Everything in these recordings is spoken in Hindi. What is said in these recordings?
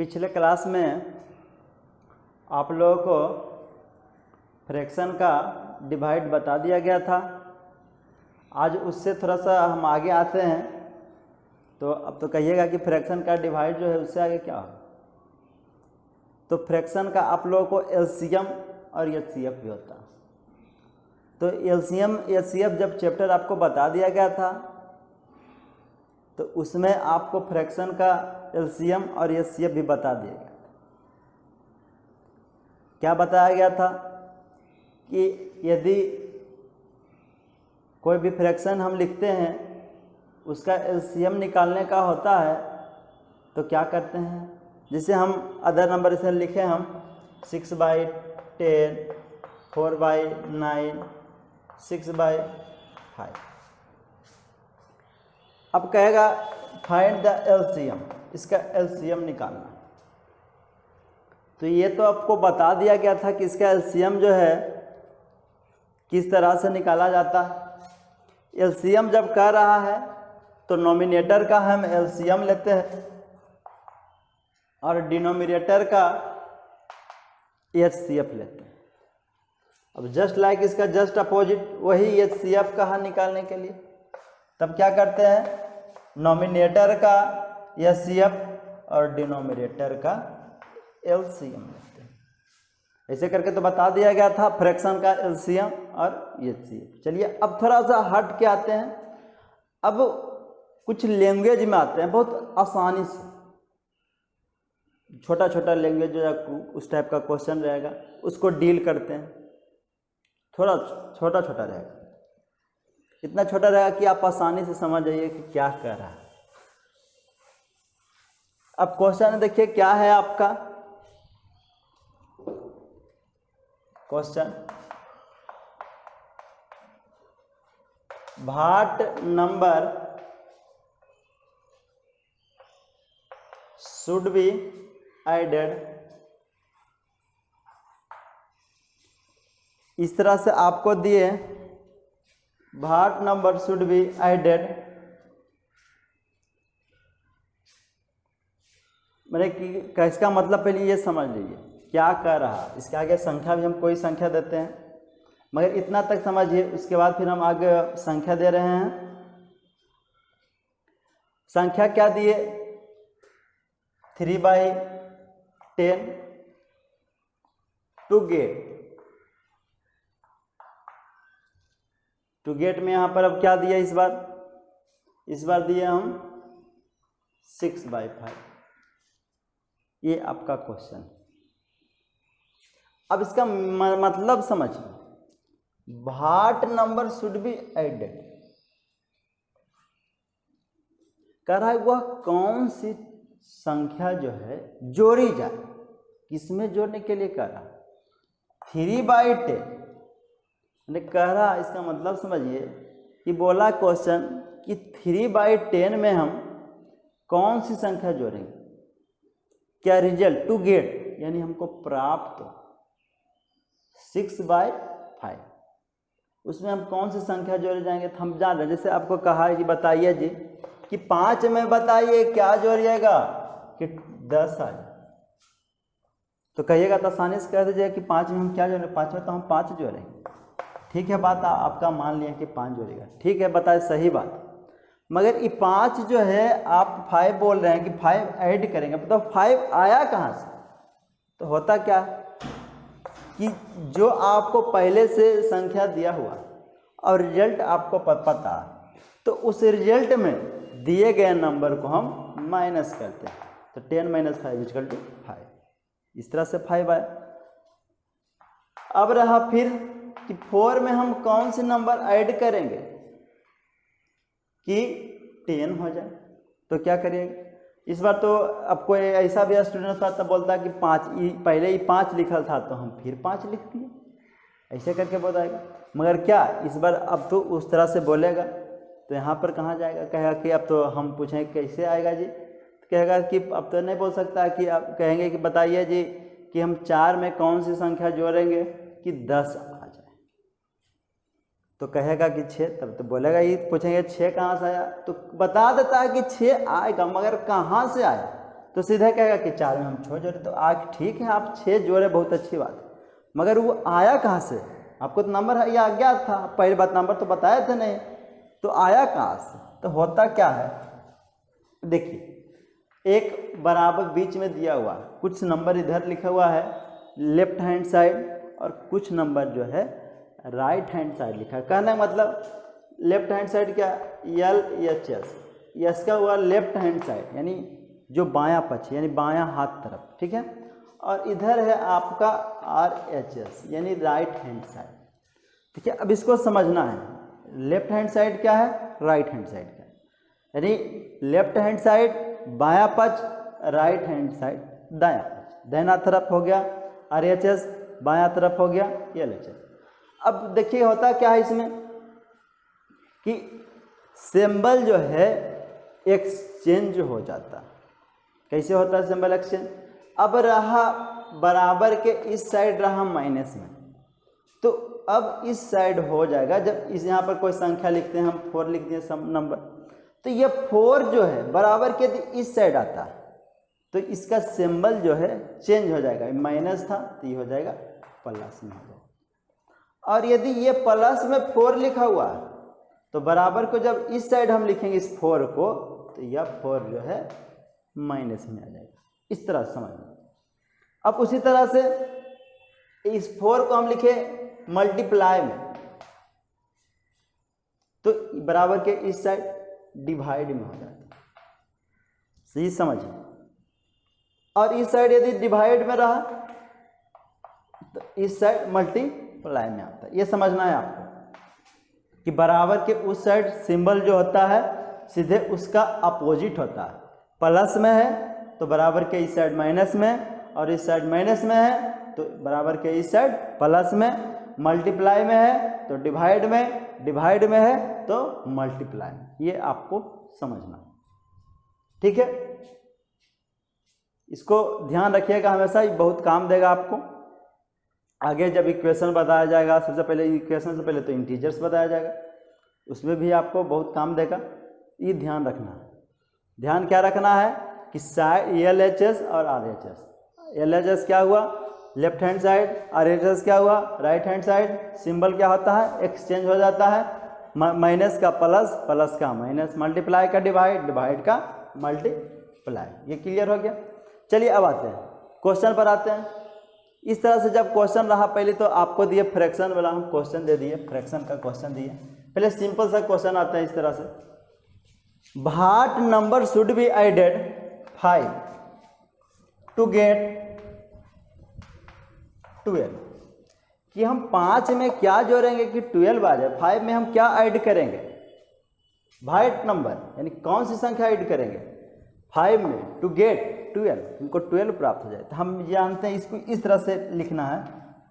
पिछले क्लास में आप लोगों को फ्रैक्शन का डिवाइड बता दिया गया था। आज उससे थोड़ा सा हम आगे आते हैं, तो अब तो कहिएगा कि फ्रैक्शन का डिवाइड जो है उससे आगे क्या हो। तो फ्रैक्शन का आप लोगों को एलसीएम और एचसीएफ भी होता। तो एलसीएम एचसीएफ जब चैप्टर आपको बता दिया गया था, तो उसमें आपको फ्रैक्शन का एलसीएम और एचसीएफ भी बता दिया गया था। क्या बताया गया था कि यदि कोई भी फ्रैक्शन हम लिखते हैं, उसका एलसीएम निकालने का होता है, तो क्या करते हैं, जैसे हम अदर नंबर से लिखे हम 6/10, 4/9, 6/5। अब कहेगा फाइंड द एलसीएम, इसका एलसीएम निकालना। तो ये तो आपको बता दिया गया था कि इसका एलसीएम जो है किस तरह से निकाला जाता है। एलसीएम जब कह रहा है तो नोमिनेटर का हम एलसीएम लेते हैं और डिनोमिनेटर का एचसीएफ लेते हैं। अब जस्ट लाइक इसका जस्ट अपोजिट वही एचसीएफ कहा निकालने के लिए, तब क्या करते हैं, नोमिनेटर का एचसीएफ और डिनोमिनेटर का एलसीएम लेते हैं। ऐसे करके तो बता दिया गया था फ्रैक्शन का एलसीएम और एचसीएफ। चलिए अब थोड़ा सा हट के आते हैं, अब कुछ लैंग्वेज में आते हैं। बहुत आसानी से छोटा छोटा लैंग्वेज जो है उस टाइप का क्वेश्चन रहेगा, उसको डील करते हैं। थोड़ा छोटा छोटा रहेगा, इतना छोटा रहेगा कि आप आसानी से समझ जाइए कि क्या कर रहा है। अब क्वेश्चन देखिए क्या है आपका question, what number should be added. इस तरह से आपको दिए what number should be added, मैंने कि इसका मतलब पहले ये समझ लीजिए क्या कर रहा है। इसके आगे संख्या भी हम कोई संख्या देते हैं, मगर इतना तक समझिए, उसके बाद फिर हम आगे संख्या दे रहे हैं। संख्या क्या दिए, 3/10 टू गेट में यहाँ पर अब क्या दिया, इस बार दिए हम 6/5। ये आपका क्वेश्चन। अब इसका मतलब समझिए, भाट नंबर शुड बी एडेड कह रहा है, वह कौन सी संख्या जो है जोड़ी जाए। किसमें जोड़ने के लिए कह रहा, 3/10 ने कह रहा। इसका मतलब समझिए कि बोला क्वेश्चन कि 3/10 में हम कौन सी संख्या जोड़ेंगे, क्या रिजल्ट टू गेट, यानी हमको प्राप्त 6/5, उसमें हम कौन सी संख्या जोड़े जाएंगे। तो हम जान रहे, जैसे आपको कहा है कि बताइए जी कि 5 में बताइए क्या जोड़िएगा कि 10 आ जाए, तो कहिएगा तो आसानी से कह दीजिएगा कि 5 में हम क्या जोड़ेंगे, 5 में तो हम 5 जोड़ेंगे। ठीक है, बात आपका मान लिया कि 5 जोड़ेगा, ठीक है, बताए सही बात। मगर ये 5 जो है आप 5 बोल रहे हैं कि 5 ऐड करेंगे, तो 5 आया कहाँ से। तो होता क्या कि जो आपको पहले से संख्या दिया हुआ और रिजल्ट आपको पता, तो उस रिजल्ट में दिए गए नंबर को हम माइनस करते हैं। तो 10 - 5 = 5, इस तरह से 5 आया। अब रहा फिर कि 4 में हम कौन से नंबर ऐड करेंगे कि 10 हो जाए। तो क्या करिएगा, इस बार तो अब कोई ऐसा भी स्टूडेंट था तो बोलता कि 5, पहले ही 5 लिखल था तो हम फिर 5 लिख दिए, ऐसे करके बताएगा। मगर क्या इस बार अब तो उस तरह से बोलेगा, तो यहाँ पर कहाँ जाएगा, कहेगा कि अब तो हम पूछें कैसे आएगा जी, तो कहेगा कि अब तो नहीं बोल सकता कि आप कहेंगे कि बताइए जी कि हम 4 में कौन सी संख्या जोड़ेंगे कि 10 आ जाए। तो कहेगा कि 6, तब तो बोलेगा, ये पूछेंगे 6 कहाँ से आया, तो बता देता है कि 6 आएगा, मगर कहाँ से आया तो सीधा कहेगा कि 4 में हम 6 जोड़े, तो आग ठीक है आप 6 जोड़े, बहुत अच्छी बात है, मगर वो आया कहाँ से? आपको तो नंबर ये अज्ञात था, पहली बात नंबर तो बताए थे नहीं, तो आया कहाँ से? तो होता क्या है, देखिए एक बराबर बीच में दिया हुआ, कुछ नंबर इधर लिखा हुआ है लेफ्ट हैंड साइड और कुछ नंबर जो है राइट हैंड साइड लिखा है। कहने मतलब लेफ्ट हैंड साइड क्या, LHS, यस का हुआ लेफ्ट हैंड साइड यानी जो बायां पक्ष यानी बायां हाथ तरफ, ठीक है, और इधर है आपका RHS यानी राइट हैंड साइड, ठीक है। अब इसको समझना है, लेफ्ट हैंड साइड क्या है, राइट हैंड साइड क्या है, यानी लेफ्ट हैंड साइड बायां पक्ष, राइट हैंड साइड दायां पक्ष, दाहिना तरफ हो गया RHS, बायां तरफ हो गया LHS। अब देखिए होता क्या है इसमें कि सिंबल जो है एक्सचेंज हो जाता है। कैसे होता है सिंबल एक्सचेंज? अब रहा बराबर के इस साइड रहा माइनस में, तो अब इस साइड हो जाएगा, जब इस यहाँ पर कोई संख्या लिखते हैं हम 4 लिख दिए सब नंबर, तो ये 4 जो है बराबर के इस साइड आता है, तो इसका सिंबल जो है चेंज हो जाएगा, माइनस था तो ये हो जाएगा प्लस में हो जाएगा। और यदि ये प्लस में 4 लिखा हुआ है तो बराबर को जब इस साइड हम लिखेंगे इस 4 को, तो यह 4 जो है माइनस में आ जाएगा। इस तरह समझना। अब उसी तरह से इस 4 को हम लिखे मल्टीप्लाई में, तो बराबर के इस साइड डिवाइड में हो जाता है, सही समझिए। और इस साइड यदि डिवाइड में रहा तो इस साइड मल्टीप्लाई में आता है। ये समझना है आपको कि बराबर के उस साइड सिंबल जो होता है सीधे उसका अपोजिट होता है। प्लस में है तो बराबर के इस साइड माइनस में, और इस साइड माइनस में है तो बराबर के इस साइड प्लस में। मल्टीप्लाई में है तो डिवाइड में, डिवाइड में है तो मल्टीप्लाई में। ये आपको समझना, ठीक है। इसको ध्यान रखिएगा हमेशा, ये बहुत काम देगा आपको। आगे जब इक्वेशन बताया जाएगा, सबसे पहले इक्वेशन से पहले तो इंटीजर्स बताया जाएगा, उसमें भी आपको बहुत काम देगा। ये ध्यान रखना है। ध्यान क्या रखना है कि LHS और RHS। LHS क्या हुआ लेफ्ट हैंड साइड, RHS क्या हुआ राइट हैंड साइड। सिंबल क्या होता है एक्सचेंज हो जाता है, माइनस का प्लस, प्लस का माइनस, मल्टीप्लाई का डिवाइड, डिवाइड का मल्टीप्लाई। ये क्लियर हो गया। चलिए अब आते हैं क्वेश्चन पर आते हैं। इस तरह से जब क्वेश्चन रहा, पहले तो आपको दिए फ्रैक्शन वाला, हम क्वेश्चन दे दिए, फ्रैक्शन का क्वेश्चन दिए। पहले सिंपल सा क्वेश्चन आता है इस तरह से, what number should be added 5 to get 12, कि हम 5 में क्या जोड़ेंगे कि 12 आ जाए। 5 में हम क्या ऐड करेंगे, व्हाट नंबर यानी कौन सी संख्या ऐड करेंगे 5 में टू गेट 12, हमको 12 प्राप्त हो जाए। तो हम जानते हैं इसको इस तरह से लिखना है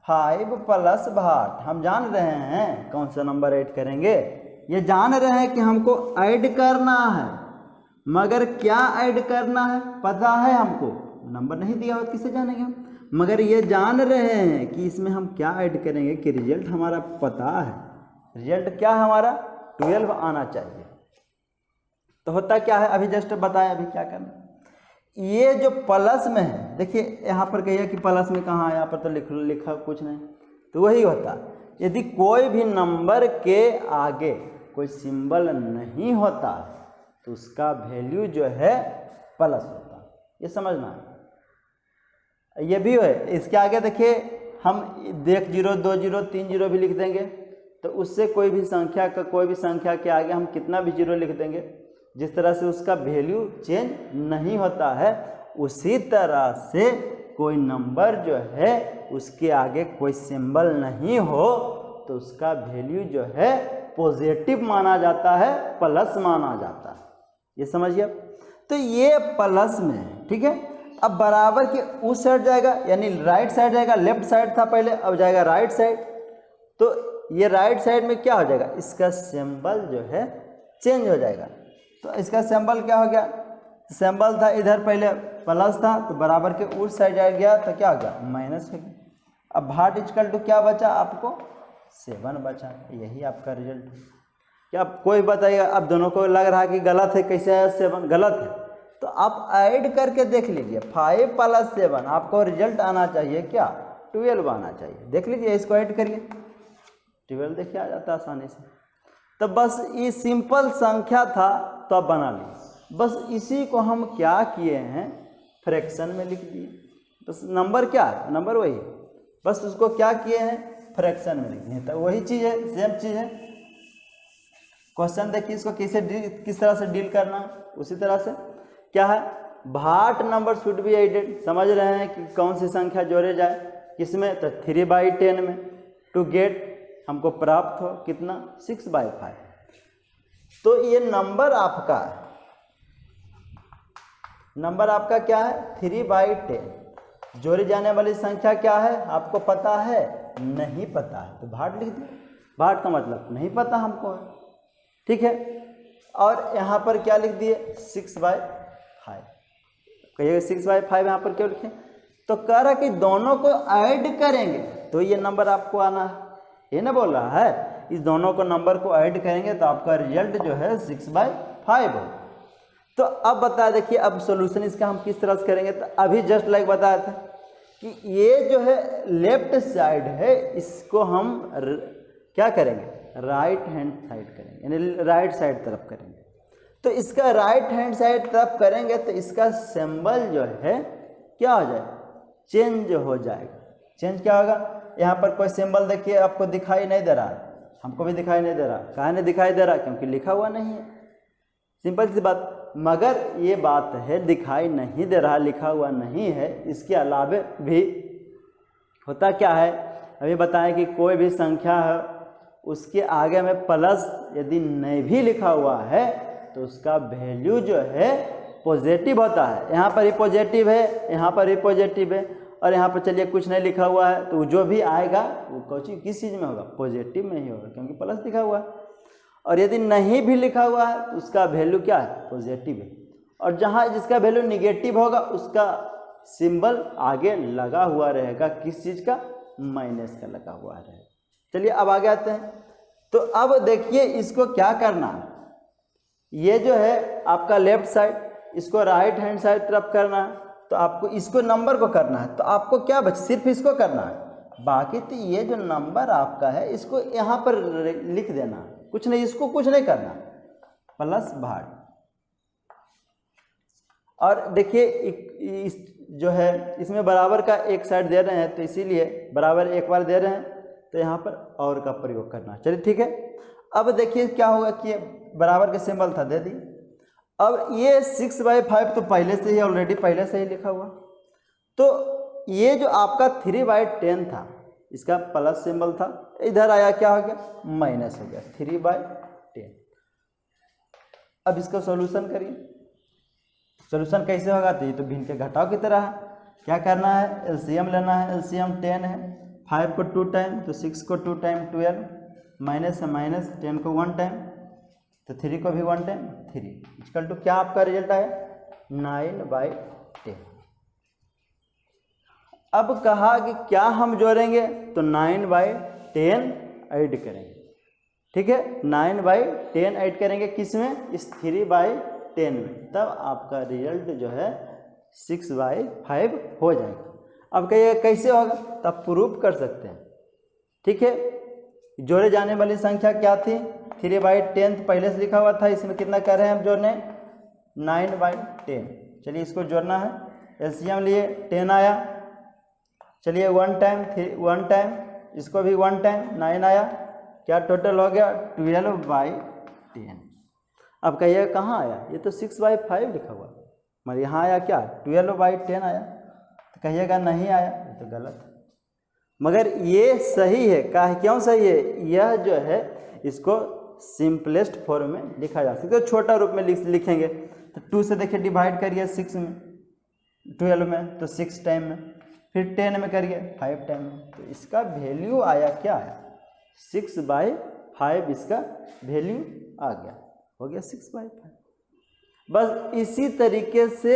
5 प्लस व्हाट। हम जान रहे हैं कौन सा नंबर ऐड करेंगे, ये जान रहे हैं कि हमको ऐड करना है, मगर क्या ऐड करना है पता है हमको, नंबर नहीं दिया हो किसे जानेंगे हम, मगर ये जान रहे हैं कि इसमें हम क्या ऐड करेंगे कि रिजल्ट हमारा पता है। रिजल्ट क्या है हमारा 12 आना चाहिए। तो होता क्या है अभी जस्ट बताया, अभी क्या करना। ये जो प्लस में है, देखिए यहाँ पर कहिए कि प्लस में कहाँ है, यहाँ पर तो लिखा कुछ नहीं, तो वही होता। यदि कोई भी नंबर के आगे कोई सिंबल नहीं होता तो उसका वैल्यू जो है प्लस होता, ये समझना है। ये भी है, इसके आगे देखिए हम 1 0 2 0 3 0 भी लिख देंगे, तो उससे कोई भी संख्या का, कोई भी संख्या के आगे हम कितना भी 0 लिख देंगे, जिस तरह से उसका वैल्यू चेंज नहीं होता है, उसी तरह से कोई नंबर जो है उसके आगे कोई सिंबल नहीं हो तो उसका वैल्यू जो है पॉजिटिव माना जाता है, प्लस माना जाता है। ये समझिए। तो ये प्लस में है, ठीक है। अब बराबर के उस साइड जाएगा, यानी राइट साइड जाएगा, लेफ्ट साइड था पहले, अब जाएगा राइट साइड। तो ये राइट साइड में क्या हो जाएगा, इसका सिंबल जो है चेंज हो जाएगा। तो इसका सिंबल क्या हो गया, सिंबल था इधर पहले प्लस था, तो बराबर के उस साइड आ गया तो क्या हो गया माइनस हो गया। अब भाट इक्वल टू क्या बचा आपको 7 बचा। यही आपका रिजल्ट। क्या कोई बताइएगा, अब दोनों को लग रहा है कि गलत है, कैसे है 7 गलत है, तो आप ऐड करके देख लीजिए 5 + 7 आपको रिजल्ट आना चाहिए क्या, 12 आना चाहिए। देख लीजिए, इसको ऐड करिए 12 देखिए आ जाता है आसानी से। तो बस ये सिंपल संख्या था तो आप बना लीजिए। बस इसी को हम क्या किए हैं, फ्रैक्शन में लिख दिए। बस नंबर क्या है, नंबर वही, बस उसको क्या किए हैं, फ्रैक्शन में लिख दिए। तो वही चीज़ है, सेम चीज़ है। क्वेश्चन देखिए, इसको किस तरह से डील करना, उसी तरह से क्या है, what number should be added. समझ रहे हैं कि कौन सी संख्या जोड़े जाए, किसमें, तो 3/10 में, टू गेट हमको प्राप्त हो कितना, 6/5। तो ये नंबर आपका क्या है, 3/10। जोड़ी जाने वाली संख्या क्या है आपको पता है, नहीं पता है, तो भाट लिख दिए। भाट का मतलब नहीं पता हमको है, ठीक है। और यहाँ पर क्या लिख दिए, 6/5। कहिएगा 6/5 यहाँ पर क्यों लिखे, तो कह रहा कि दोनों को ऐड करेंगे तो ये नंबर आपको आना है, ये ना बोल रहा है, इस दोनों को नंबर को ऐड करेंगे तो आपका रिजल्ट जो है 6/5 हो। तो अब बता देखिए, अब सॉल्यूशन इसका हम किस तरह से करेंगे, तो अभी जस्ट लाइक बताया था कि ये जो है लेफ्ट साइड है, इसको हम क्या करेंगे, राइट हैंड साइड करेंगे, यानी राइट साइड तरफ करेंगे। तो इसका राइट हैंड साइड तरफ करेंगे तो इसका सिंबल जो है क्या हो जाए, चेंज हो जाएगा। चेंज क्या होगा, यहाँ पर कोई सिंबल देखिए आपको दिखाई नहीं दे रहा है, हमको भी दिखाई नहीं दे रहा। काहे नहीं दिखाई दे रहा, क्योंकि लिखा हुआ नहीं है, सिंपल सी बात। मगर ये बात है, दिखाई नहीं दे रहा, लिखा हुआ नहीं है, इसके अलावे भी होता क्या है, अभी बताएं कि कोई भी संख्या है उसके आगे में प्लस यदि नहीं भी लिखा हुआ है तो उसका वैल्यू जो है पॉजिटिव होता है। यहाँ पर ही पॉजिटिव है, यहाँ पर ही पॉजिटिव है, और यहाँ पर चलिए कुछ नहीं लिखा हुआ है तो जो भी आएगा वो किस चीज़ में होगा, पॉजिटिव में ही होगा, क्योंकि प्लस लिखा हुआ है। और यदि नहीं भी लिखा हुआ है तो उसका वैल्यू क्या है, पॉजिटिव है। और जहाँ जिसका वैल्यू निगेटिव होगा उसका सिंबल आगे लगा हुआ रहेगा, किस चीज़ का, माइनस का लगा हुआ रहेगा। चलिए अब आगे आते हैं। तो अब देखिए इसको क्या करना है, ये जो है आपका लेफ्ट साइड, इसको राइट हैंड साइड तरफ करना है, तो आपको इसको नंबर को करना है, तो आपको क्या सिर्फ इसको करना है। बाकी तो ये जो नंबर आपका है इसको यहाँ पर लिख देना, कुछ नहीं, इसको कुछ नहीं करना, प्लस भाट। और देखिए इस जो है इसमें बराबर का एक साइड दे रहे हैं, तो इसीलिए बराबर एक बार दे रहे हैं, तो यहाँ पर और का प्रयोग करना। चलिए ठीक है। अब देखिए क्या होगा कि बराबर के सिंबल था, दे दी। अब ये 6/5 तो पहले से ही, ऑलरेडी पहले से ही लिखा हुआ, तो ये जो आपका 3/10 था, इसका प्लस सिंबल था, इधर आया क्या हो गया, माइनस हो गया, 3/10। अब इसका सॉल्यूशन करिए। सॉल्यूशन कैसे होगा, तो ये तो भिन्न के घटाव की तरह है। क्या करना है, एलसीएम लेना है, एलसीएम 10 है, 5 को 2 टाइम, तो 6 को 2 टाइम 12, माइनस है माइनस, 10 को 1 टाइम, तो 3 को भी 1 टाइम 3, इक्वल टू क्या आपका रिजल्ट आया, 9/10। अब कहा कि क्या हम जोड़ेंगे, तो 9/10 ऐड करेंगे, ठीक है, 9/10 ऐड करेंगे किस में, इस 3/10 में, तब आपका रिजल्ट जो है 6/5 हो जाएगा। अब कहिए कैसे होगा, तब प्रूफ कर सकते हैं, ठीक है। जोड़े जाने वाली संख्या क्या थी, 3/10 पहले से लिखा हुआ था, इसमें कितना कर रहे हैं हम जोड़ने, 9/10। चलिए इसको जोड़ना है, एलसीएम लिए 10 आया, चलिए 1 टाइम 1 टाइम, इसको भी 1 टाइम 9 आया, क्या टोटल हो गया 12/10। अब कहिए कहाँ आया, ये तो 6/5 लिखा हुआ, मगर यहाँ आया क्या 12/10 आया, तो कहिएगा नहीं आया, ये तो गलत है। मगर ये सही है, क्यों सही है, यह जो है इसको सिंपलेस्ट फॉर्म में लिखा जा सकता है, तो छोटा रूप में लिखेंगे, तो 2 से देखिए डिवाइड करिए 6 में, 12 में, तो 6 टाइम में, फिर 10 में करिए 5 टाइम में, तो इसका वैल्यू आया क्या आया, 6/5 इसका वैल्यू आ गया, हो गया 6/5। बस इसी तरीके से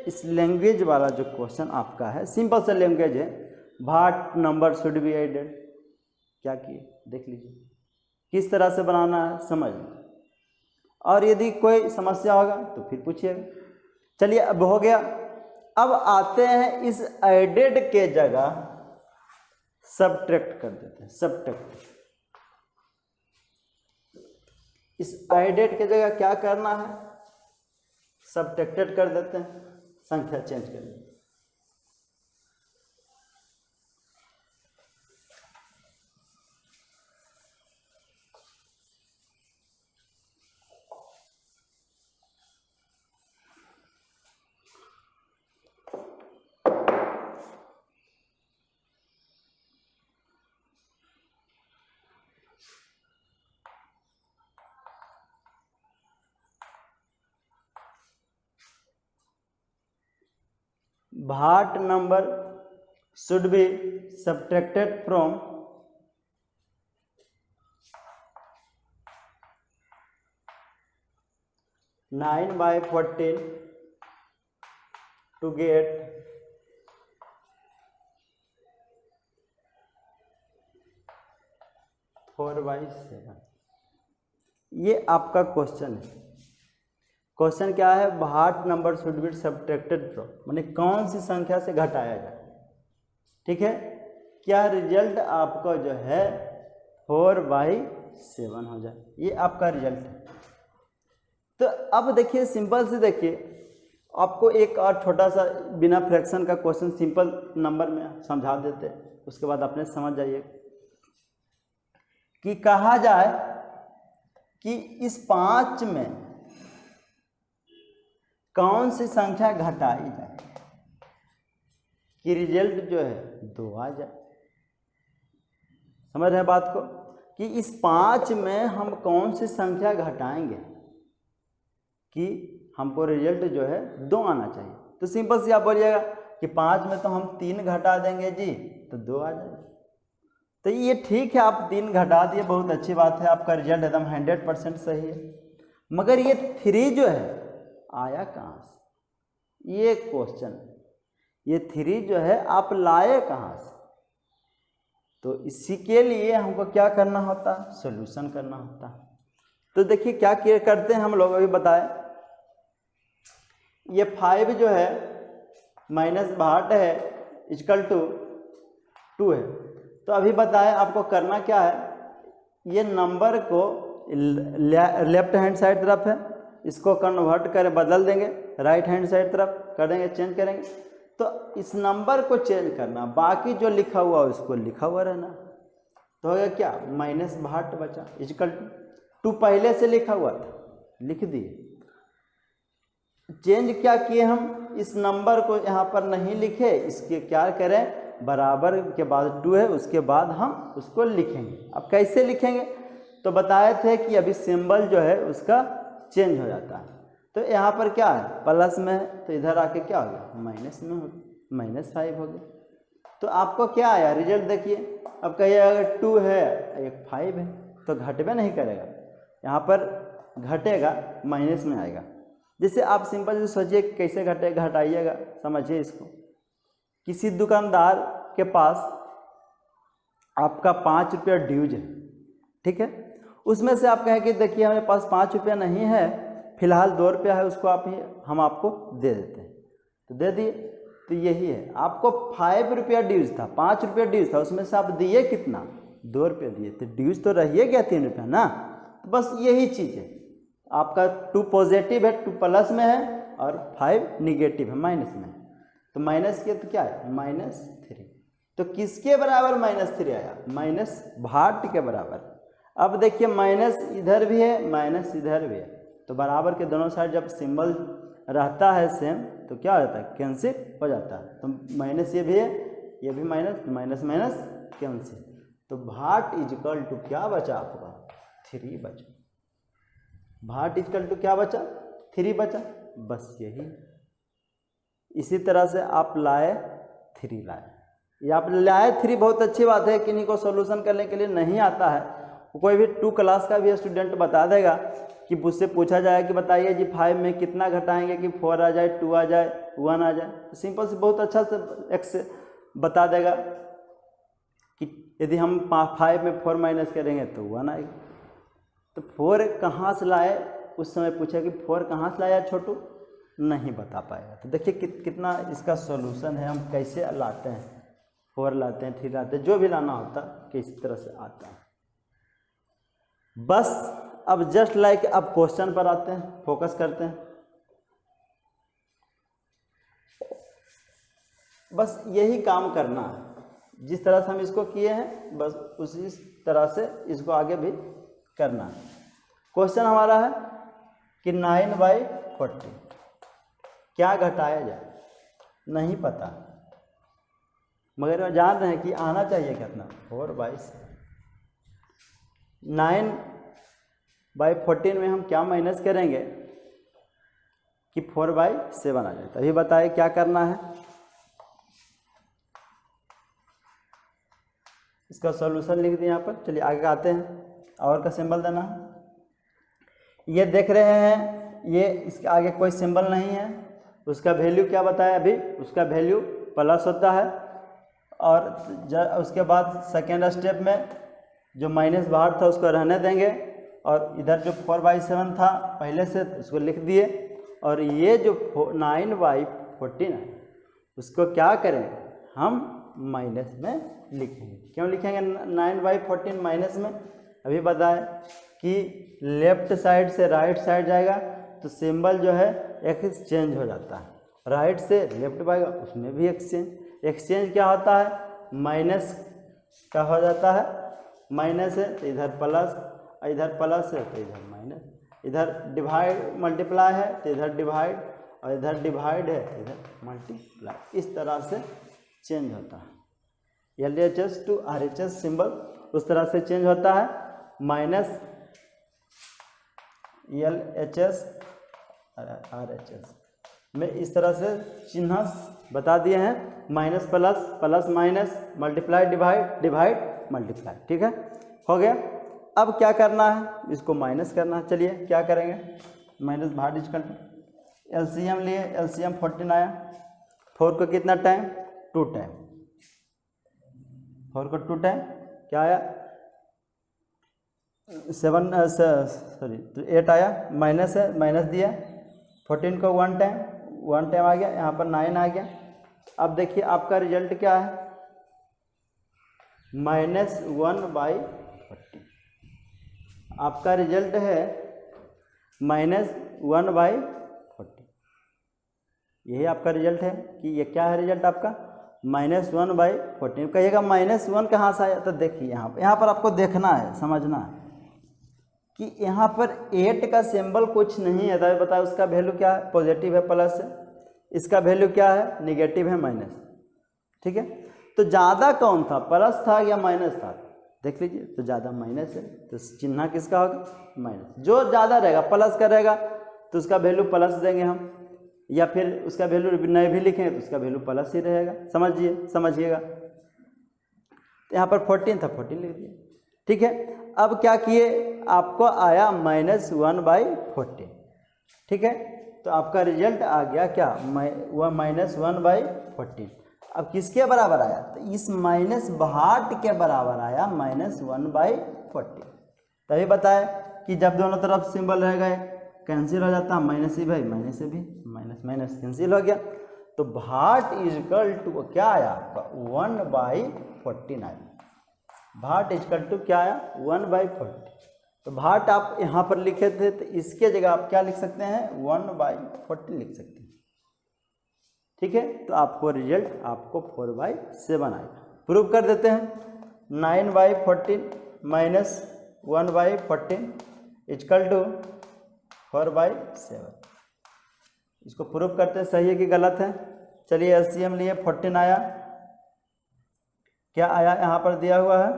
इस लैंग्वेज वाला जो क्वेश्चन आपका है, सिंपल सा लैंग्वेज है, what number should be added, क्या किए देख लीजिए, किस तरह से बनाना है समझ लीजिए। और यदि कोई समस्या होगा तो फिर पूछिएगा। चलिए अब हो गया। अब आते हैं इस एडेड के जगह सब्ट्रैक्ट कर देते हैं, सब्ट्रैक्ट। इस एडेड के जगह क्या करना है, सब्ट्रैक्टेड कर देते हैं, संख्या चेंज कर देते हैं। Bhatt number should be subtracted from 9/14 to get 4/7। ये आपका क्वेश्चन है। क्वेश्चन क्या है, what number should be subtracted from, माने कौन सी संख्या से घटाया जाए। ठीक है, क्या रिजल्ट आपका जो है 4/7 हो जाए, ये आपका रिजल्ट है। तो अब देखिए सिंपल से देखिए, आपको एक और छोटा सा बिना फ्रैक्शन का क्वेश्चन सिंपल नंबर में समझा देते हैं, उसके बाद अपने समझ जाइए कि कहा जाए कि इस 5 में कौन सी संख्या घटाई जाए कि रिजल्ट जो है 2 आ जाए। समझ रहे हैं बात को, कि इस 5 में हम कौन सी संख्या घटाएंगे कि हमको रिजल्ट जो है 2 आना चाहिए। तो सिंपल से आप बोलिएगा कि 5 में तो हम 3 घटा देंगे जी, तो 2 आ जाएगा। तो ये ठीक है, आप 3 घटा दिए, बहुत अच्छी बात है, आपका रिजल्ट एकदम 100% सही है। मगर ये 3 जो है आया कहाँ से, ये क्वेश्चन, ये 3 जो है आप लाए कहाँ से। तो इसी के लिए हमको क्या करना होता, सॉल्यूशन करना होता। तो देखिए क्या करते हैं हम लोग, अभी बताए, ये 5 जो है माइनस 8 है इक्वल टू 2 है। तो अभी बताए आपको करना क्या है, ये नंबर को लेफ्ट हैंड साइड तरफ है, इसको कन्वर्ट करें, बदल देंगे, राइट हैंड साइड तरफ कर देंगे, चेंज करेंगे। तो इस नंबर को चेंज करना, बाकी जो लिखा हुआ उसको लिखा हुआ रहना। तो हो गया क्या, -8 बचा इक्वल टू 2 पहले से लिखा हुआ था, लिख दिए। चेंज क्या किए हम, इस नंबर को यहाँ पर नहीं लिखे, इसके क्या करें, बराबर के बाद 2 है, उसके बाद हम उसको लिखेंगे। अब कैसे लिखेंगे, तो बताए थे कि अभी सिंबल जो है उसका चेंज हो जाता है। तो यहाँ पर क्या है, प्लस में है, तो इधर आके क्या हो गया, माइनस में हो गया, -5 हो गया। तो आपको क्या आया रिजल्ट देखिए। अब कहिए अगर 2 है एक 5 है, तो घटबे नहीं करेगा, यहाँ पर घटेगा, माइनस में आएगा। जैसे आप सिंपल से सोचिए कैसे घटाइएगा, समझिए इसको। किसी दुकानदार के पास आपका 5 रुपया ड्यूज है, ठीक है, उसमें से आप कहें कि देखिए हमारे पास 5 रुपया नहीं है, फिलहाल 2 रुपया है, उसको हम आपको दे देते हैं। तो दे दिए, तो यही है, आपको 5 रुपया ड्यूज था, 5 रुपया ड्यूज था, उसमें से आप दिए कितना, 2 रुपये दिए, तो ड्यूज तो रहिए गया 3 रुपया ना। तो बस यही चीज़ है, आपका 2 पॉजिटिव है, 2 प्लस में है और 5 निगेटिव है, माइनस में। तो माइनस के तो क्या है, -3। तो किसके बराबर -3 आया, -8 के बराबर। अब देखिए माइनस इधर भी है, माइनस इधर भी है, तो बराबर के दोनों साइड जब सिंबल रहता है सेम, तो क्या हो जाता है, कैंसिल हो जाता है। तो माइनस ये भी है, ये भी माइनस, माइनस माइनस कैंसिल। तो भाट इक्वल टू क्या बचा आपका, 3 बचा। भाट इक्वल टू क्या बचा, 3 बचा, बस यही। इसी तरह से आप लाए 3 लाए, ये आप लाए 3 बहुत अच्छी बात है। किन्हीं को सॉल्यूशन करने के लिए नहीं आता है, कोई भी 2 क्लास का भी स्टूडेंट बता देगा कि उससे पूछा जाए कि बताइए जी 5 में कितना घटाएंगे कि 4 आ जाए, 2 आ जाए, 1 आ जाए, तो सिंपल से बहुत अच्छा से एक्स बता देगा कि यदि हम 5 में 4 माइनस करेंगे तो 1 आएगा। तो 4 कहाँ से लाए, उस समय पूछा कि 4 कहाँ से लाया छोटू, नहीं बता पाएगा। तो देखिए कितना इसका सॉल्यूशन है, हम कैसे लाते हैं, 4 लाते हैं, 3 लाते हैं, जो भी लाना होता है किस तरह से आता है। बस अब जस्ट लाइक अब क्वेश्चन पर आते हैं, फोकस करते हैं। बस यही काम करना है, जिस तरह से हम इसको किए हैं बस उसी तरह से इसको आगे भी करना है। क्वेश्चन हमारा है कि 9/40 क्या घटाया जाए, नहीं पता, मगर जान रहे हैं कि आना चाहिए कितना, 4/7। 9/14 में हम क्या माइनस करेंगे कि 4/7 आ जाए। तभी बताए क्या करना है। इसका सॉल्यूशन लिख दिए यहाँ पर। चलिए आगे आते हैं, और का सिंबल देना है। ये देख रहे हैं, ये इसके आगे कोई सिंबल नहीं है, उसका वैल्यू क्या बताया अभी, उसका वैल्यू प्लस होता है। और उसके बाद सेकेंड स्टेप में जो माइनस बाहर था उसको रहने देंगे, और इधर जो 4/7 था पहले से उसको लिख दिए, और ये जो 9/14 है उसको क्या करें, हम माइनस में लिखेंगे। क्यों लिखेंगे 9/14 माइनस में, अभी बताए कि लेफ्ट साइड से राइट साइड जाएगा तो सिंबल जो है एक्सचेंज हो जाता है, राइट से लेफ्ट जाएगा उसमें भी एक्सचेंज क्या होता है, माइनस का हो जाता है, माइनस है तो इधर प्लस, इधर प्लस है तो इधर माइनस, इधर डिवाइड मल्टीप्लाई है तो इधर डिवाइड, और इधर डिवाइड है तो इधर मल्टीप्लाई, इस तरह से चेंज होता है। LHS to RHS सिंबल उस तरह से चेंज होता है, माइनस LHS RHS में इस तरह से चिन्ह बता दिए हैं, minus plus, plus minus, multiply divide, divide multiply. ठीक है, हो गया। अब क्या करना है, इसको माइनस करना है। चलिए क्या करेंगे, माइनस बाहर डिजिटल LCM लिए, LCM 14 आया, 4 को कितना टाइम, 2 टाइम, 4 को 2 टाइम क्या आया, 8 आया, माइनस है, माइनस दिया, 14 को 1 टाइम, 1 टाइम आ गया, यहाँ पर 9 आ गया। अब देखिए आपका रिजल्ट क्या है, -1/40, आपका रिजल्ट है -1/40। यही आपका रिजल्ट है कि ये क्या है रिजल्ट आपका, -1/14। कहिएगा -1 कहाँ से आया, तो देखिए यहाँ पर आपको देखना है, समझना है कि यहाँ पर 8 का सिंबल कुछ नहीं है, तभी बताया उसका वैल्यू क्या है, पॉजिटिव है, प्लस है, इसका वैल्यू क्या है, निगेटिव है, माइनस। ठीक है, तो ज़्यादा कौन था, प्लस था या माइनस था, देख लीजिए, तो ज़्यादा माइनस है, तो चिन्ह किसका होगा, माइनस। जो ज़्यादा रहेगा, प्लस का रहेगा तो उसका वैल्यू प्लस देंगे हम, या फिर उसका वैल्यू नहीं भी लिखें तो उसका वैल्यू प्लस ही रहेगा, समझिएगा। तो यहाँ पर 14 था, 14 लिख दिए। ठीक है, अब क्या किए, आपको आया -1/14। ठीक है, तो आपका रिजल्ट आ गया क्या, -1/14। अब किसके बराबर आया, तो इस -62 के बराबर आया, -1/40। तभी बताए कि जब दोनों तरफ सिंबल रह गए कैंसिल हो जाता, माइनस ही भाई माइनस से भी माइनस माइनस कैंसिल हो गया, तो भाट इजकल टू क्या आया आपका 1/14 आया, भाट इजकल टू क्या आया 1/40। तो भाट आप यहाँ पर लिखे थे तो इसके जगह आप क्या लिख सकते हैं 1/40 लिख सकते हैं। ठीक है, तो आपको रिजल्ट आपको 4/7 आएगा। प्रूव कर देते हैं, 9/14 माइनस 1/14 इजकल टू 4/7। इसको प्रूव करते हैं सही है कि गलत है। चलिए LCM लिए, 14 आया, क्या आया यहाँ पर दिया हुआ है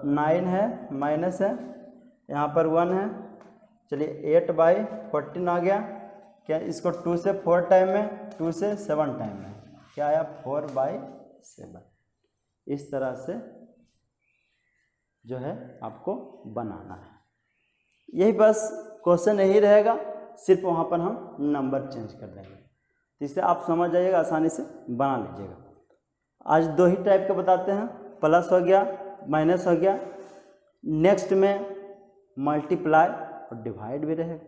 9 है, माइनस है, यहाँ पर 1 है। चलिए 8/14 आ गया, क्या इसको 2 से 4 टाइम में, 2 से 7 टाइम में क्या आया 4/7। इस तरह से जो है आपको बनाना है। यही बस क्वेश्चन यही रहेगा, सिर्फ वहाँ पर हम नंबर चेंज कर देंगे, जिससे आप समझ जाइएगा, आसानी से बना लीजिएगा। आज 2 ही टाइप का बताते हैं, प्लस हो गया, माइनस हो गया। नेक्स्ट में मल्टीप्लाई और डिवाइड भी रहेगा।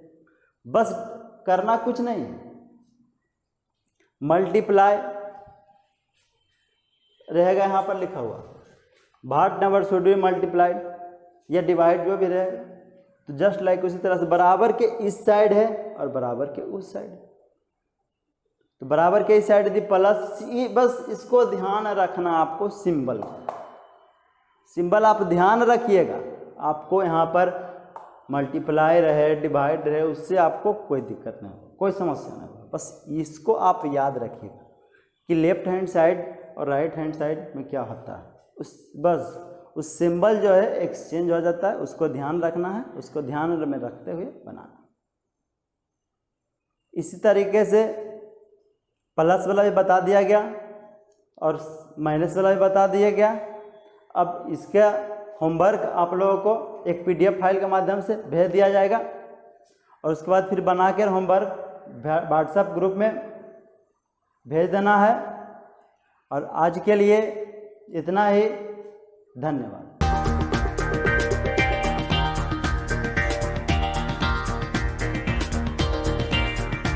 बस करना कुछ नहीं है। मल्टीप्लाई रहेगा यहाँ पर लिखा हुआ, भाट नंबर शुड बी मल्टीप्लाइड या डिवाइड जो भी रहेगा। तो जस्ट लाइक उसी तरह से बराबर के इस साइड है और बराबर के उस साइड है, तो बराबर के इस साइड दी प्लस, बस इसको ध्यान रखना आपको, सिंबल आप ध्यान रखिएगा। आपको यहाँ पर मल्टीप्लाई रहे डिवाइड रहे उससे आपको कोई दिक्कत नहीं हो, कोई समस्या नहीं हो, बस इसको आप याद रखिएगा कि लेफ्ट हैंड साइड और राइट हैंड साइड में क्या होता है। उस सिंबल जो है एक्सचेंज हो जाता है, उसको ध्यान रखना है, उसको ध्यान में रखते हुए बनाना। इसी तरीके से प्लस वाला भी बता दिया गया और माइनस वाला भी बता दिया गया। अब इसका होमवर्क आप लोगों को एक PDF फाइल के माध्यम से भेज दिया जाएगा और उसके बाद फिर बना कर होमवर्क व्हाट्सएप ग्रुप में भेज देना है। और आज के लिए इतना ही, धन्यवाद।